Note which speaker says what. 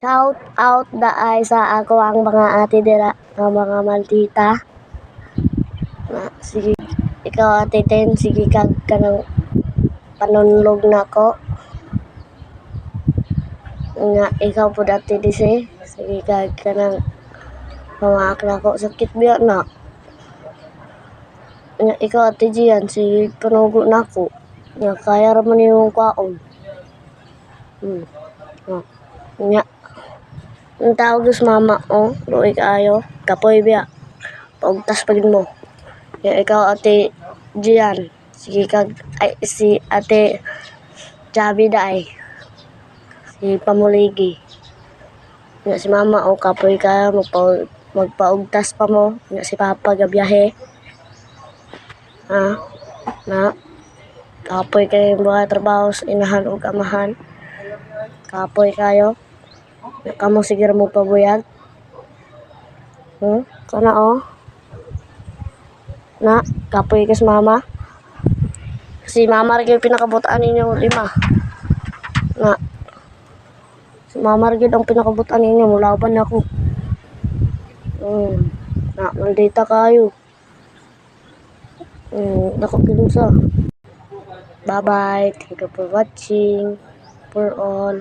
Speaker 1: Shout out daay sa ako ang mga ate dira nga mga maldita. Na sige ikaw ate Ten, sige kag kanang panunlog nako. Nga ikaw pud ate Dise, sige kag kanang pamaak nako sakit biya na. Nga ikaw ate Gian, sige panugo nako. Nga kaya ra man imong kwaon. Nga ang tawag sa mama luoy kaayo, kapoy biya. Paugtas pagid mo. Nga ikaw ate Gian, sige kag ay si ate Javi daay. Si pamuligi. Nga si mama kapoy ka magpaugtas pa mo. Nga si papa gabiyahe. Na kapoy kayo mga trabaho sa inahan o amahan. Kapoy kayo. Kamo sige mo pabuyag. Kana na kapoy ka sa mama. Si mama rin yung pinakabutaan ninyo 5. Na si mama rin ang pinakabutaan ninyo. Mulaban ako. Na maldita kayo. Dako kinsa. Bye bye. Thank you for watching. For all.